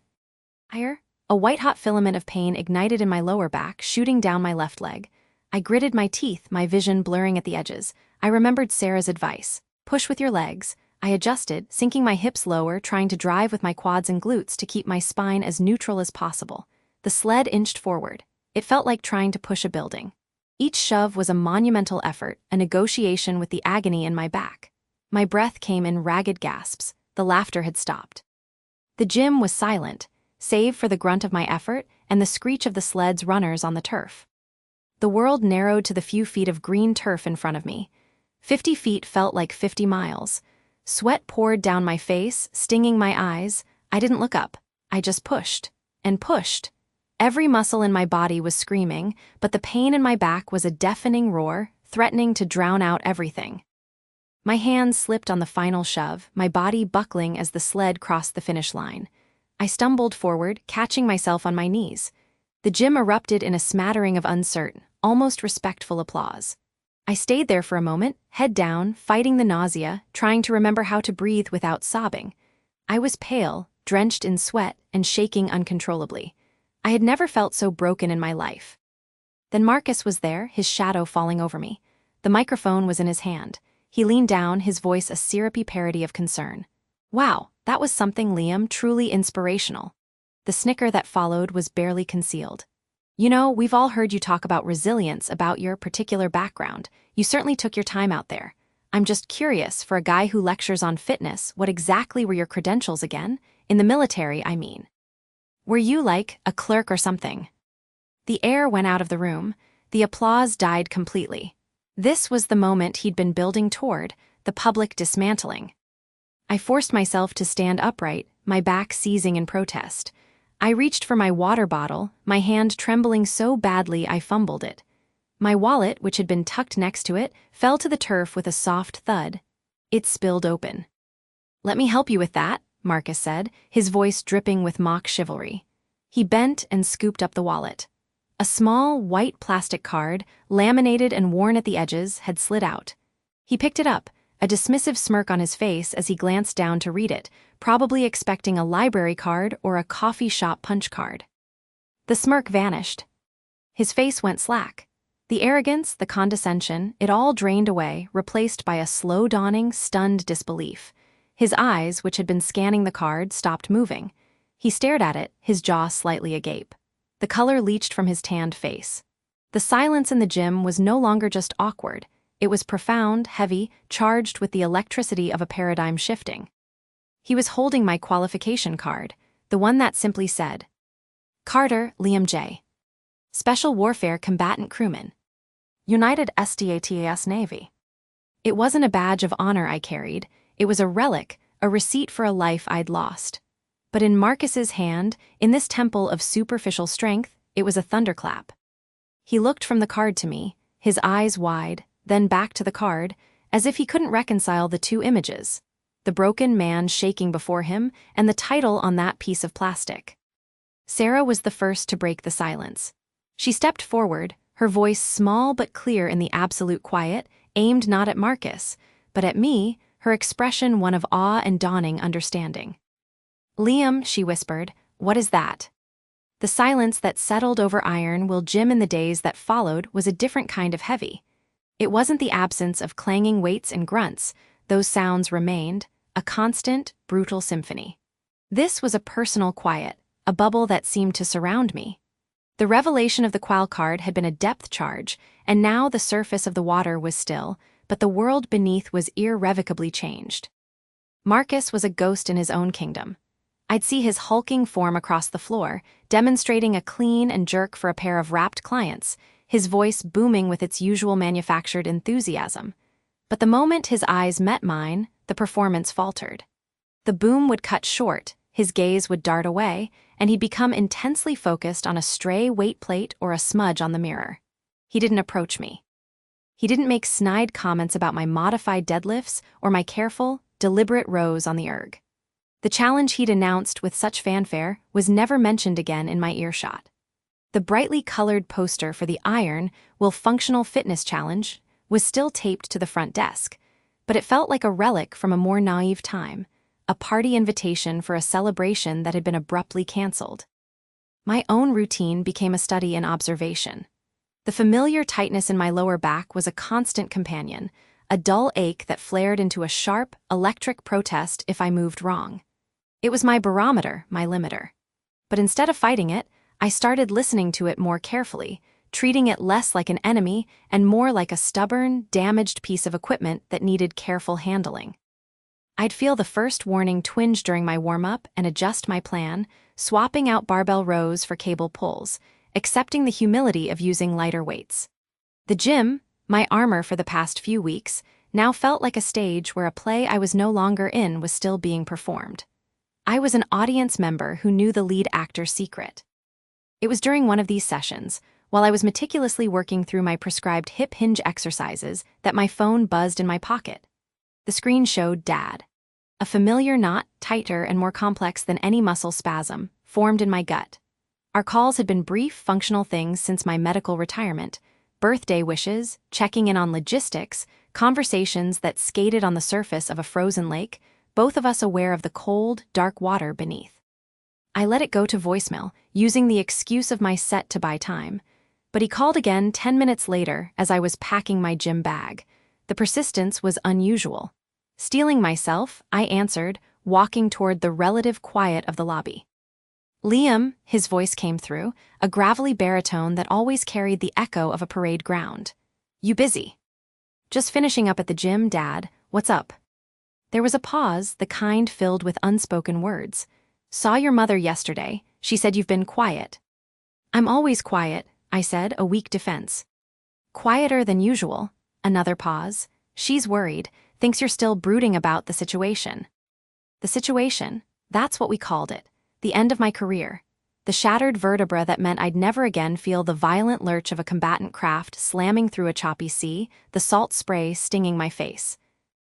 Higher. A white-hot filament of pain ignited in my lower back, shooting down my left leg. I gritted my teeth, my vision blurring at the edges. I remembered Sarah's advice: push with your legs. I adjusted, sinking my hips lower, trying to drive with my quads and glutes to keep my spine as neutral as possible. The sled inched forward. It felt like trying to push a building. Each shove was a monumental effort, a negotiation with the agony in my back. My breath came in ragged gasps. The laughter had stopped. The gym was silent, save for the grunt of my effort and the screech of the sled's runners on the turf. The world narrowed to the few feet of green turf in front of me. 50 feet felt like 50 miles. Sweat poured down my face, stinging my eyes. I didn't look up. I just pushed and pushed. Every muscle in my body was screaming, but the pain in my back was a deafening roar, threatening to drown out everything. My hands slipped on the final shove, my body buckling as the sled crossed the finish line. I stumbled forward, catching myself on my knees. The gym erupted in a smattering of uncertain, almost respectful applause. I stayed there for a moment, head down, fighting the nausea, trying to remember how to breathe without sobbing. I was pale, drenched in sweat, and shaking uncontrollably. I had never felt so broken in my life. Then Marcus was there, his shadow falling over me. The microphone was in his hand. He leaned down, his voice a syrupy parody of concern. "Wow, that was something, Liam, truly inspirational." The snicker that followed was barely concealed. "You know, we've all heard you talk about resilience, about your particular background. You certainly took your time out there. I'm just curious, for a guy who lectures on fitness, what exactly were your credentials again? In the military, I mean. Were you like a clerk or something?" The air went out of the room. The applause died completely. This was the moment he'd been building toward, the public dismantling. I forced myself to stand upright, my back seizing in protest. I reached for my water bottle, my hand trembling so badly I fumbled it. My wallet, which had been tucked next to it, fell to the turf with a soft thud. It spilled open. "Let me help you with that," Marcus said, his voice dripping with mock chivalry. He bent and scooped up the wallet. A small, white plastic card, laminated and worn at the edges, had slid out. He picked it up, a dismissive smirk on his face as he glanced down to read it, probably expecting a library card or a coffee shop punch card. The smirk vanished. His face went slack. The arrogance, the condescension, it all drained away, replaced by a slow-dawning, stunned disbelief. His eyes, which had been scanning the card, stopped moving. He stared at it, his jaw slightly agape. The color leached from his tanned face. The silence in the gym was no longer just awkward. It was profound, heavy, charged with the electricity of a paradigm shifting. He was holding my qualification card, the one that simply said, "Carter, Liam J." Special Warfare Combatant Crewman. United States Navy. It wasn't a badge of honor I carried, it was a relic, a receipt for a life I'd lost. But in Marcus's hand, in this temple of superficial strength, it was a thunderclap. He looked from the card to me, his eyes wide, then back to the card, as if he couldn't reconcile the two images, the broken man shaking before him and the title on that piece of plastic. Sarah was the first to break the silence. She stepped forward, her voice small but clear in the absolute quiet, aimed not at Marcus, but at me, her expression one of awe and dawning understanding. "Liam," she whispered, "what is that?" The silence that settled over Iron Will Jim in the days that followed was a different kind of heavy. It wasn't the absence of clanging weights and grunts, those sounds remained, a constant, brutal symphony. This was a personal quiet, a bubble that seemed to surround me. The revelation of the Qual card had been a depth charge, and now the surface of the water was still, but the world beneath was irrevocably changed. Marcus was a ghost in his own kingdom. I'd see his hulking form across the floor, demonstrating a clean and jerk for a pair of rapt clients, his voice booming with its usual manufactured enthusiasm. But the moment his eyes met mine, the performance faltered. The boom would cut short, his gaze would dart away, and he'd become intensely focused on a stray weight plate or a smudge on the mirror. He didn't approach me. He didn't make snide comments about my modified deadlifts or my careful, deliberate rows on the erg. The challenge he'd announced with such fanfare was never mentioned again in my earshot. The brightly colored poster for the Iron Will Functional Fitness Challenge was still taped to the front desk, but it felt like a relic from a more naive time, a party invitation for a celebration that had been abruptly canceled. My own routine became a study in observation. The familiar tightness in my lower back was a constant companion, a dull ache that flared into a sharp, electric protest if I moved wrong. It was my barometer, my limiter. But instead of fighting it, I started listening to it more carefully, treating it less like an enemy and more like a stubborn, damaged piece of equipment that needed careful handling. I'd feel the first warning twinge during my warm-up and adjust my plan, swapping out barbell rows for cable pulls, accepting the humility of using lighter weights. The gym, my armor for the past few weeks, now felt like a stage where a play I was no longer in was still being performed. I was an audience member who knew the lead actor's secret. It was during one of these sessions, while I was meticulously working through my prescribed hip hinge exercises, that my phone buzzed in my pocket. The screen showed Dad. A familiar knot, tighter and more complex than any muscle spasm, formed in my gut. Our calls had been brief, functional things since my medical retirement, birthday wishes, checking in on logistics, conversations that skated on the surface of a frozen lake, both of us aware of the cold, dark water beneath. I let it go to voicemail, using the excuse of my set to buy time. But he called again 10 minutes later as I was packing my gym bag. The persistence was unusual. Steeling myself, I answered, walking toward the relative quiet of the lobby. "Liam," his voice came through, a gravelly baritone that always carried the echo of a parade ground. "You busy?" "Just finishing up at the gym, Dad. What's up?" There was a pause, the kind filled with unspoken words. "Saw your mother yesterday. She said you've been quiet." "I'm always quiet," I said, a weak defense. "Quieter than usual." Another pause. "She's worried, thinks you're still brooding about the situation." The situation, that's what we called it. The end of my career. The shattered vertebra that meant I'd never again feel the violent lurch of a combatant craft slamming through a choppy sea, the salt spray stinging my face.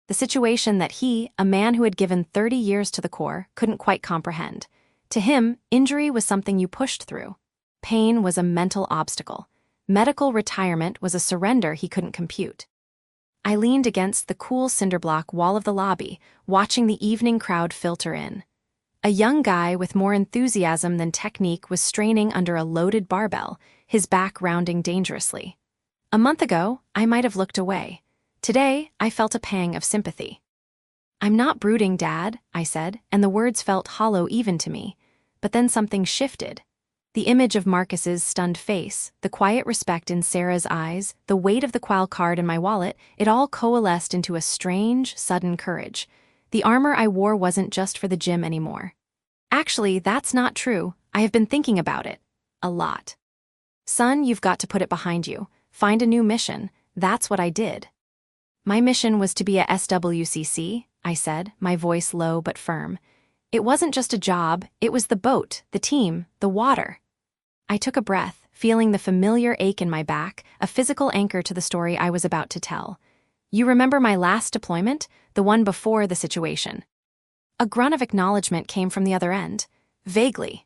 The situation that he, a man who had given 30 years to the Corps, couldn't quite comprehend. To him, injury was something you pushed through. Pain was a mental obstacle. Medical retirement was a surrender he couldn't compute. I leaned against the cool cinderblock wall of the lobby, watching the evening crowd filter in. A young guy with more enthusiasm than technique was straining under a loaded barbell, his back rounding dangerously. A month ago, I might have looked away. Today, I felt a pang of sympathy. "I'm not brooding, Dad," I said, and the words felt hollow even to me. But then something shifted. The image of Marcus's stunned face, the quiet respect in Sarah's eyes, the weight of the Qual card in my wallet, it all coalesced into a strange, sudden courage. The armor I wore wasn't just for the gym anymore. "Actually, that's not true. I have been thinking about it. A lot." "Son, you've got to put it behind you. Find a new mission." That's what I did. "My mission was to be a SWCC," I said, my voice low but firm. "It wasn't just a job, it was the boat, the team, the water." I took a breath, feeling the familiar ache in my back, a physical anchor to the story I was about to tell. "You remember my last deployment? The one before the situation?" A grunt of acknowledgement came from the other end. "Vaguely."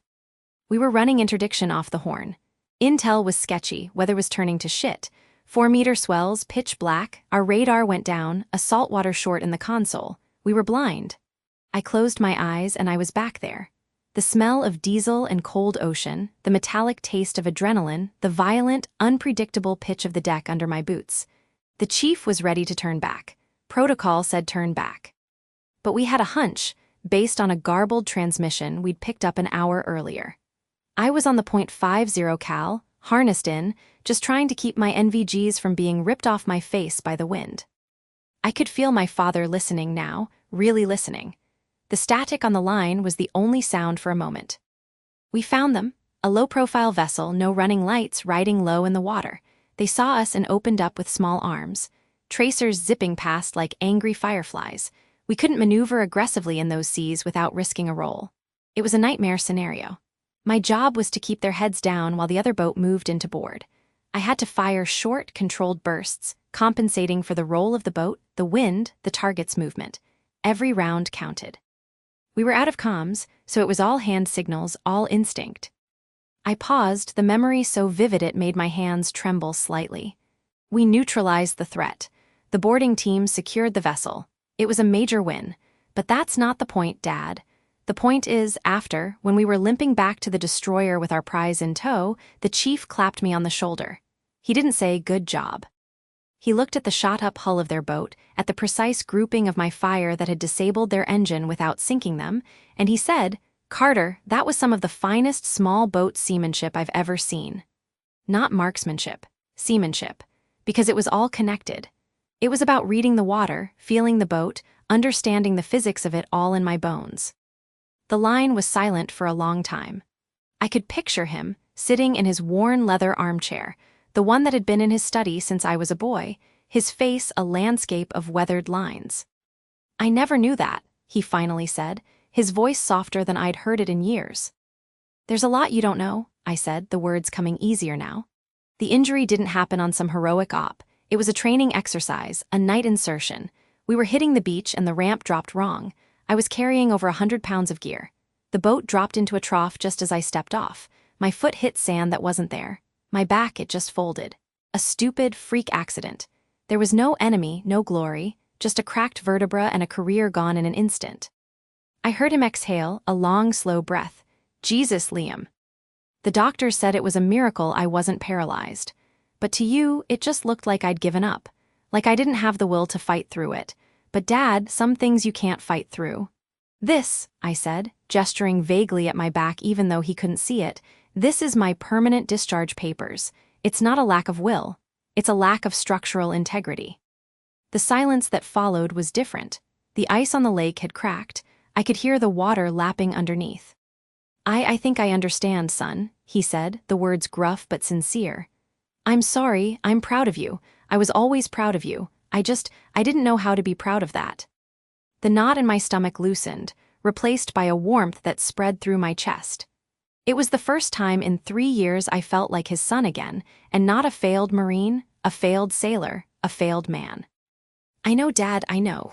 We were running interdiction off the Horn. Intel was sketchy, weather was turning to shit. 4-meter swells, pitch black, our radar went down, a saltwater short in the console. We were blind. I closed my eyes and I was back there. The smell of diesel and cold ocean, the metallic taste of adrenaline, the violent, unpredictable pitch of the deck under my boots. The chief was ready to turn back. Protocol said turn back. But we had a hunch, based on a garbled transmission we'd picked up an hour earlier. I was on the .50 cal, harnessed in, just trying to keep my NVGs from being ripped off my face by the wind. I could feel my father listening now, really listening. The static on the line was the only sound for a moment. "We found them. A low-profile vessel, no running lights, riding low in the water. They saw us and opened up with small arms. Tracers zipping past like angry fireflies. We couldn't maneuver aggressively in those seas without risking a roll. It was a nightmare scenario. My job was to keep their heads down while the other boat moved into board. I had to fire short, controlled bursts, compensating for the roll of the boat, the wind, the target's movement. Every round counted. We were out of comms, so it was all hand signals, all instinct. I paused, the memory so vivid it made my hands tremble slightly. We neutralized the threat. The boarding team secured the vessel. It was a major win. But that's not the point, Dad. The point is, after, when we were limping back to the destroyer with our prize in tow, the chief clapped me on the shoulder. He didn't say, "Good job." He looked at the shot-up hull of their boat, at the precise grouping of my fire that had disabled their engine without sinking them, and he said, "Carter, that was some of the finest small boat seamanship I've ever seen." Not marksmanship, seamanship, because it was all connected. It was about reading the water, feeling the boat, understanding the physics of it all in my bones. The line was silent for a long time. I could picture him, sitting in his worn leather armchair, the one that had been in his study since I was a boy, his face a landscape of weathered lines. "I never knew that," he finally said, his voice softer than I'd heard it in years. "There's a lot you don't know," I said, the words coming easier now. "The injury didn't happen on some heroic op. It was a training exercise, a night insertion. We were hitting the beach and the ramp dropped wrong. I was carrying over 100 pounds of gear. The boat dropped into a trough just as I stepped off. My foot hit sand that wasn't there. My back, it just folded. A stupid, freak accident. There was no enemy, no glory, just a cracked vertebra and a career gone in an instant." I heard him exhale, a long, slow breath. "Jesus, Liam. The doctor said it was a miracle I wasn't paralyzed. But to you, it just looked like I'd given up. Like I didn't have the will to fight through it. But Dad, some things you can't fight through." "This," I said, gesturing vaguely at my back even though he couldn't see it, "this is my permanent discharge papers. It's not a lack of will. It's a lack of structural integrity." The silence that followed was different. The ice on the lake had cracked. I could hear the water lapping underneath. I think I understand, son," he said, the words gruff but sincere. "I'm sorry, I'm proud of you. I was always proud of you. I didn't know how to be proud of that." The knot in my stomach loosened, replaced by a warmth that spread through my chest. It was the first time in 3 years I felt like his son again, and not a failed Marine, a failed sailor, a failed man. "I know, Dad, I know."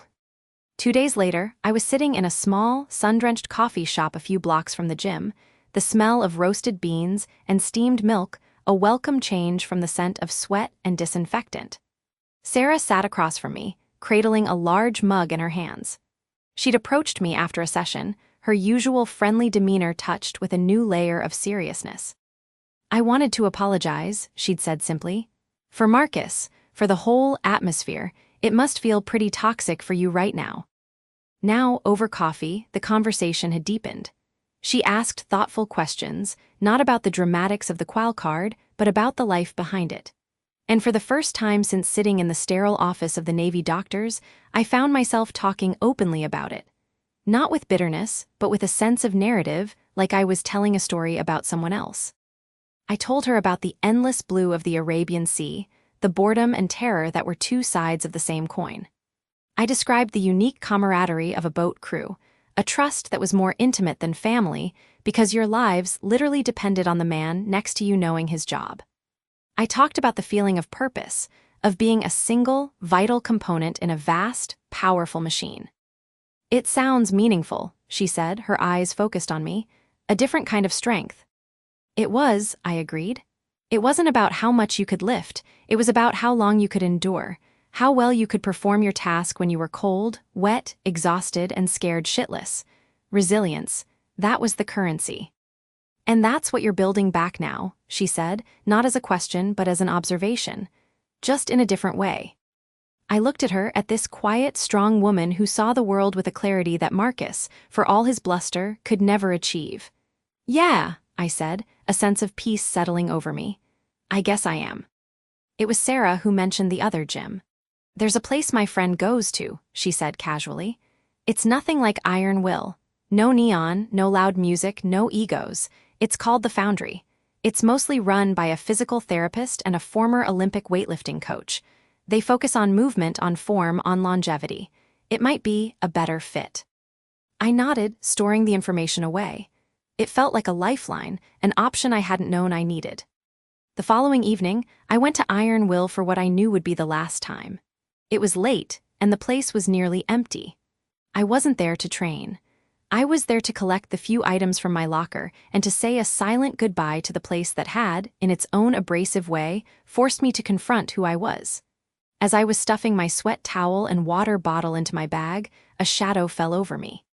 2 days later, I was sitting in a small, sun-drenched coffee shop a few blocks from the gym, the smell of roasted beans and steamed milk a welcome change from the scent of sweat and disinfectant. Sarah sat across from me, cradling a large mug in her hands. She'd approached me after a session, her usual friendly demeanor touched with a new layer of seriousness. "I wanted to apologize," she'd said simply. "For Marcus, for the whole atmosphere, it must feel pretty toxic for you right now." Now, over coffee, the conversation had deepened. She asked thoughtful questions, not about the dramatics of the qual card, but about the life behind it. And for the first time since sitting in the sterile office of the Navy doctors, I found myself talking openly about it. Not with bitterness, but with a sense of narrative, like I was telling a story about someone else. I told her about the endless blue of the Arabian Sea, the boredom and terror that were two sides of the same coin. I described the unique camaraderie of a boat crew, a trust that was more intimate than family because your lives literally depended on the man next to you knowing his job. I talked about the feeling of purpose, of being a single, vital component in a vast, powerful machine. "It sounds meaningful," she said, her eyes focused on me, "a different kind of strength." It was, I agreed. It wasn't about how much you could lift, it was about how long you could endure, how well you could perform your task when you were cold, wet, exhausted, and scared shitless. Resilience, that was the currency. "And that's what you're building back now," she said, not as a question but as an observation, just in a different way. I looked at her, at this quiet, strong woman who saw the world with a clarity that Marcus, for all his bluster, could never achieve. "Yeah," I said, a sense of peace settling over me. "I guess I am." It was Sarah who mentioned the other gym. "There's a place my friend goes to," she said casually. "It's nothing like Iron Will. No neon, no loud music, no egos. It's called the Foundry. It's mostly run by a physical therapist and a former Olympic weightlifting coach. They focus on movement, on form, on longevity. It might be a better fit." I nodded, storing the information away. It felt like a lifeline, an option I hadn't known I needed. The following evening, I went to Iron Will for what I knew would be the last time. It was late, and the place was nearly empty. I wasn't there to train. I was there to collect the few items from my locker and to say a silent goodbye to the place that had, in its own abrasive way, forced me to confront who I was. As I was stuffing my sweat towel and water bottle into my bag, a shadow fell over me.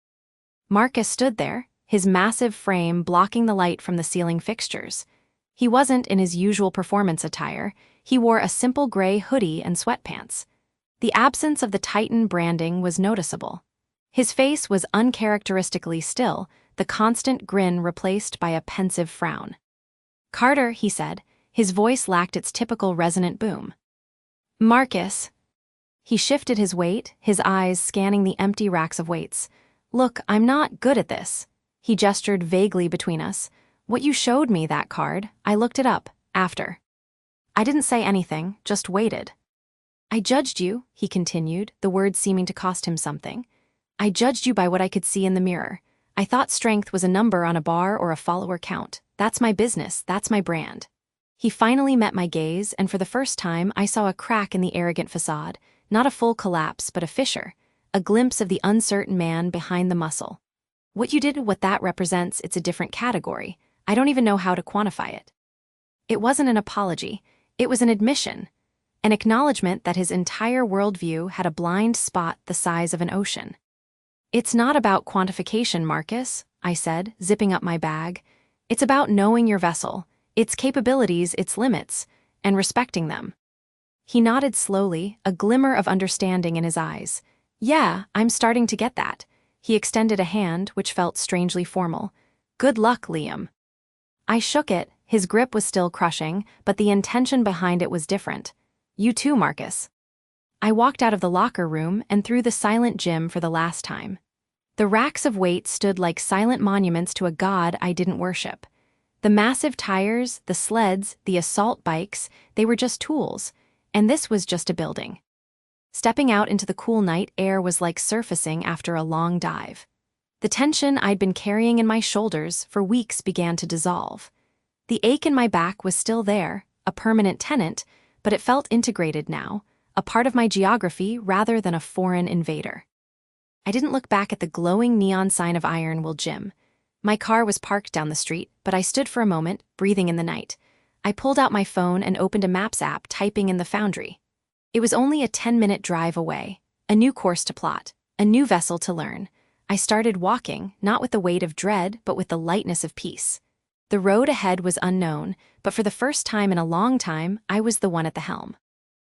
Marcus stood there, his massive frame blocking the light from the ceiling fixtures. He wasn't in his usual performance attire. He wore a simple gray hoodie and sweatpants. The absence of the Titan branding was noticeable. His face was uncharacteristically still, the constant grin replaced by a pensive frown. "Carter," he said, his voice lacked its typical resonant boom. "Marcus." He shifted his weight, his eyes scanning the empty racks of weights. "Look, I'm not good at this." He gestured vaguely between us. "What you showed me, that card, I looked it up, after." I didn't say anything, just waited. "I judged you," he continued, the words seeming to cost him something. "I judged you by what I could see in the mirror. I thought strength was a number on a bar or a follower count. That's my business, that's my brand." He finally met my gaze, and for the first time I saw a crack in the arrogant facade, not a full collapse but a fissure, a glimpse of the uncertain man behind the muscle. "What you did, what that represents, it's a different category. I don't even know how to quantify it." It wasn't an apology, it was an admission, an acknowledgement that his entire worldview had a blind spot the size of an ocean. "It's not about quantification, Marcus," I said, zipping up my bag. "It's about knowing your vessel, its capabilities, its limits, and respecting them." He nodded slowly, a glimmer of understanding in his eyes. "Yeah, I'm starting to get that." He extended a hand, which felt strangely formal. "Good luck, Liam." I shook it, his grip was still crushing, but the intention behind it was different. "You too, Marcus." I walked out of the locker room and through the silent gym for the last time. The racks of weights stood like silent monuments to a god I didn't worship. The massive tires, the sleds, the assault bikes, they were just tools, and this was just a building. Stepping out into the cool night air was like surfacing after a long dive. The tension I'd been carrying in my shoulders for weeks began to dissolve. The ache in my back was still there, a permanent tenant, but it felt integrated now, a part of my geography rather than a foreign invader. I didn't look back at the glowing neon sign of Iron Will Gym. My car was parked down the street, but I stood for a moment, breathing in the night. I pulled out my phone and opened a Maps app, typing in the Foundry. It was only a 10-minute drive away, a new course to plot, a new vessel to learn. I started walking, not with the weight of dread, but with the lightness of peace. The road ahead was unknown, but for the first time in a long time, I was the one at the helm.